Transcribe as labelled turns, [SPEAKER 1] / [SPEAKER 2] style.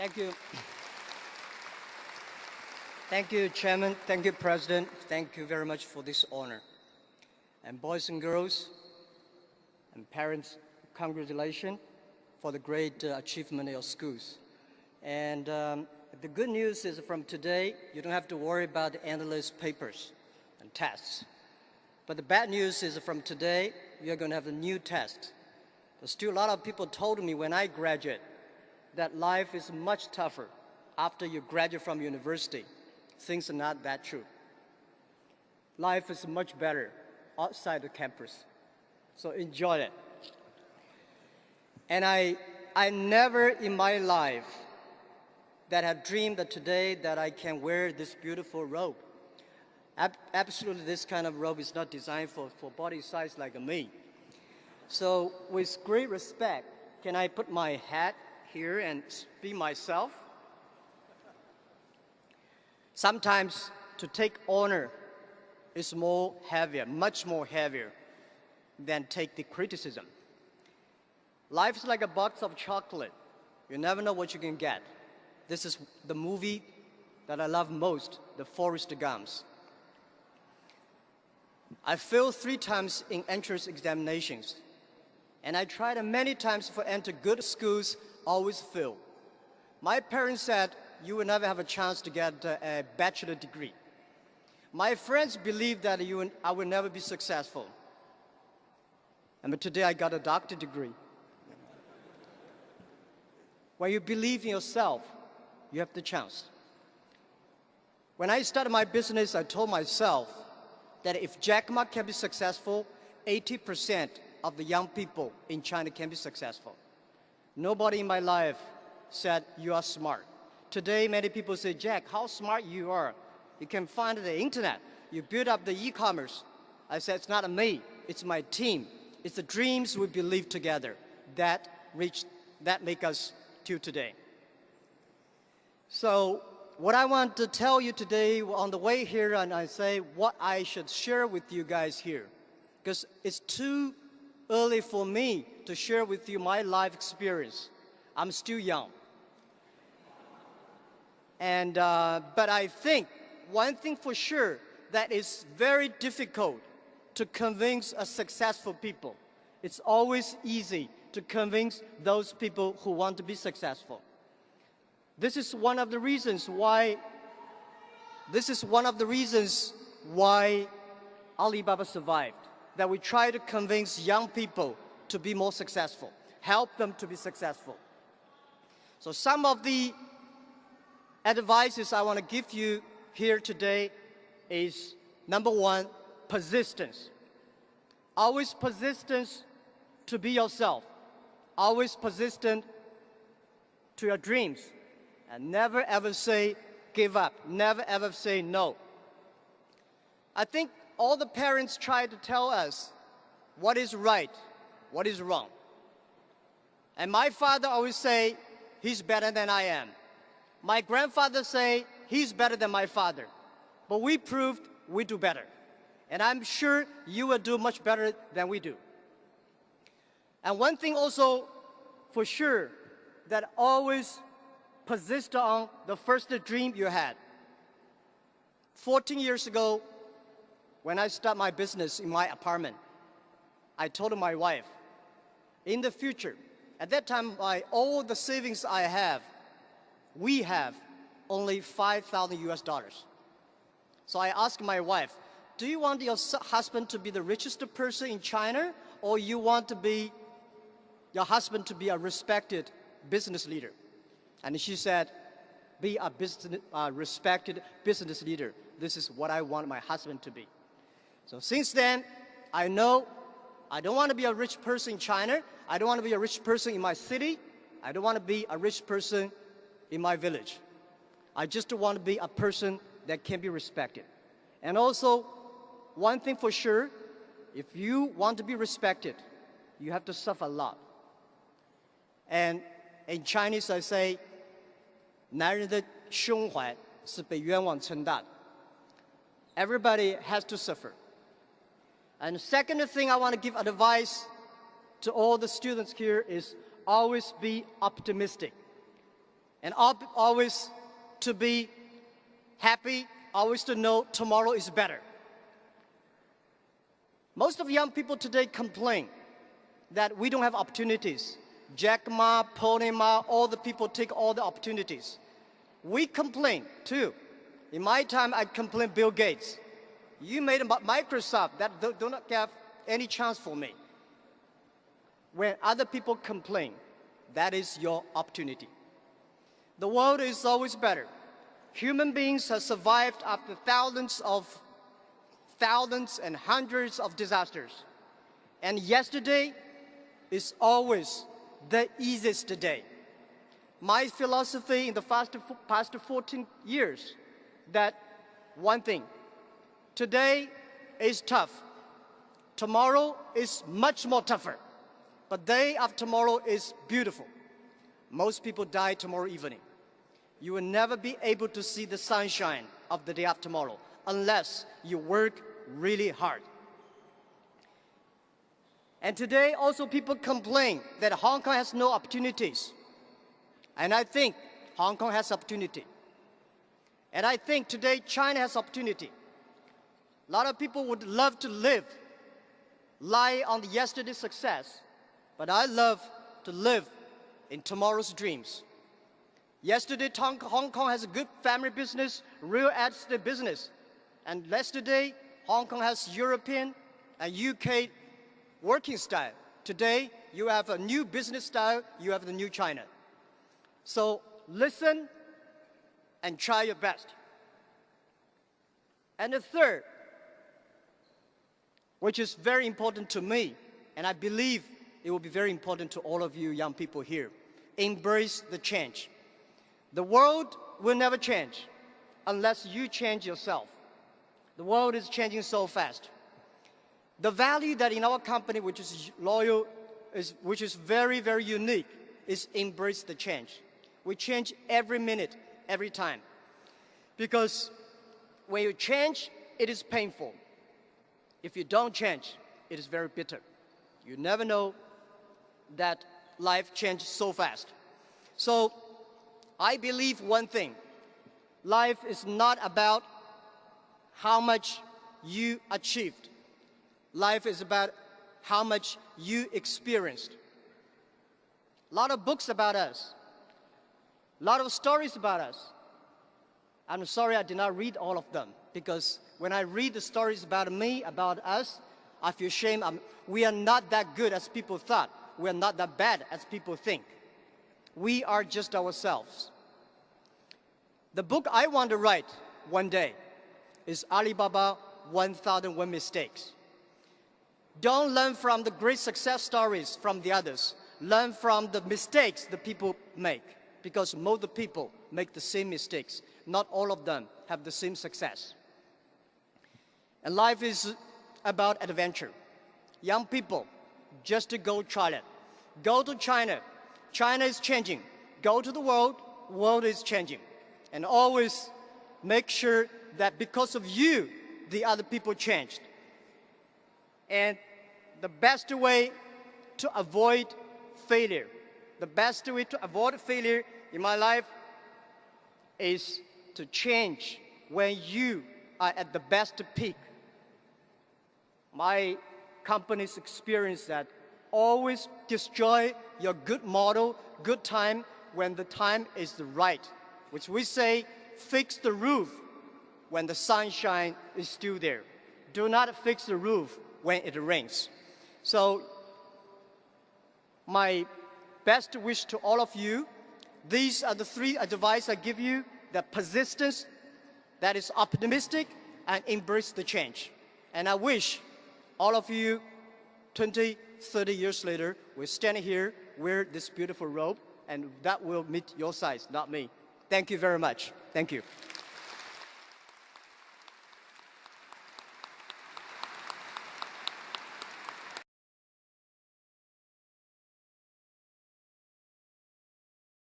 [SPEAKER 1] Thank you. Thank you, Chairman. Thank you, President. Thank you very much for this honor. And boys and girls and parents, congratulations for the great achievement in your schools. And the good news is from today, you don't have to worry about the endless papers and tests. But the bad news is from today, you're going to have a new test. There's still a lot of people told me when I graduate that life is much tougher after you graduate from university. Things are not that true. Life is much better outside the campus. So enjoy it. And I never in my life that had dreamed that today that I can wear this beautiful robe. Absolutely, this kind of robe is not designed for body size like me. So with great respect, can I put my hat here and be myself? Sometimes to take honor is more heavier, much more heavier than take the criticism. Life is like a box of chocolate. You never know what you can get. This is the movie that I love most, the Forrest Gumps. I failed 3 times in entrance examinations. And I tried many times to enter good schools, always failed. My parents said, you will never have a chance to get a bachelor degree. My friends believed that I will never be successful. And today I got a doctorate degree. When you believe in yourself, you have the chance. When I started my business, I told myself that if Jack Ma can be successful, 80% of the young people in China can be successful. Nobody in my life said, you are smart. Today, many people say, Jack, how smart you are. You can find the internet. You build up the e-commerce. I said, it's not me, it's my team. It's the dreams we believe together that make us till today. So what I want to tell you today on the way here, and I say what I should share with you guys here, because it's too early for me to share with you my life experience. I'm still young. And, but I think one thing for sure that is very difficult to convince a successful people. It's always easy to convince those people who want to be successful. This is one of the reasons why Alibaba survived. That we try to convince young people to be more successful, help them to be successful. So some of the advices I want to give you here today is, number 1, persistence. Always persistence to be yourself. Always persistent to your dreams. And never ever say give up. Never ever say no. I think all the parents try to tell us what is right, what is wrong. And my father always say, he's better than I am. My grandfather say, he's better than my father. But we proved we do better. And I'm sure you will do much better than we do. And one thing also for sure, that always persist on the first dream you had. 14 years ago, when I started my business in my apartment, I told my wife, in the future, at that time, all the savings I have, we have only $5,000 US. So I asked my wife, do you want your husband to be the richest person in China, or you want your husband to be a respected business leader? And she said, be a respected business leader. This is what I want my husband to be. So since then, I know I don't want to be a rich person in China. I don't want to be a rich person in my city. I don't want to be a rich person in my village. I just want to be a person that can be respected. And also, one thing for sure, if you want to be respected, you have to suffer a lot. And in Chinese, I say, 男人的胸怀是被冤枉撑大的. Everybody has to suffer. And the second thing I want to give advice to all the students here is always be optimistic. And always to be happy, always to know tomorrow is better. Most of young people today complain that we don't have opportunities. Jack Ma, Pony Ma, all the people take all the opportunities. We complain too. In my time, I complained Bill Gates. You made Microsoft that do not have any chance for me. When other people complain, that is your opportunity. The world is always better. Human beings have survived after thousands and hundreds of disasters. And yesterday is always the easiest day. My philosophy in the past 14 years, that one thing, today is tough. Tomorrow is much more tougher. But day after tomorrow is beautiful. Most people die tomorrow evening. You will never be able to see the sunshine of the day after tomorrow unless you work really hard. And today also people complain that Hong Kong has no opportunities. And I think Hong Kong has opportunity. And I think today China has opportunity. A lot of people would love to lie on yesterday's success, but I love to live in tomorrow's dreams. Yesterday, Hong Kong has a good family business, real estate business. And yesterday, Hong Kong has European and UK working style. Today, you have a new business style, you have the new China. So listen and try your best. And the third, which is very important to me, and I believe it will be very important to all of you young people here, embrace the change. The world will never change unless you change yourself. The world is changing so fast. The value that in our company, which is loyal, which is very, very unique, is embrace the change. We change every minute, every time. Because when you change, it is painful. If you don't change, it is very bitter. You never know that life changes so fast. So I believe one thing. Life is not about how much you achieved. Life is about how much you experienced. A lot of books about us. A lot of stories about us. I'm sorry I did not read all of them, because when I read the stories about me, about us, I feel shame. We are not that good as people thought. We are not that bad as people think. We are just ourselves. The book I want to write one day is Alibaba 1001 Mistakes. Don't learn from the great success stories from the others. Learn from the mistakes the people make, because most of the people make the same mistakes. Not all of them have the same success. And life is about adventure. Young people, just to go try it. Go to China. China is changing. Go to the world. World is changing. And always make sure that because of you, the other people changed. And the best way to avoid failure, the best way to avoid failure in my life is to change when you are at the best peak. My company's experience that always destroy your good model, good time, when the time is right, which we say, fix the roof when the sunshine is still there. Do not fix the roof when it rains. So my best wish to all of you, these are the three advice I give you: the persistence, that is optimistic, and embrace the change. And I wish all of you 20, 30 years later will stand here, wear this beautiful robe, and that will meet your size, not me. Thank you very much. Thank you.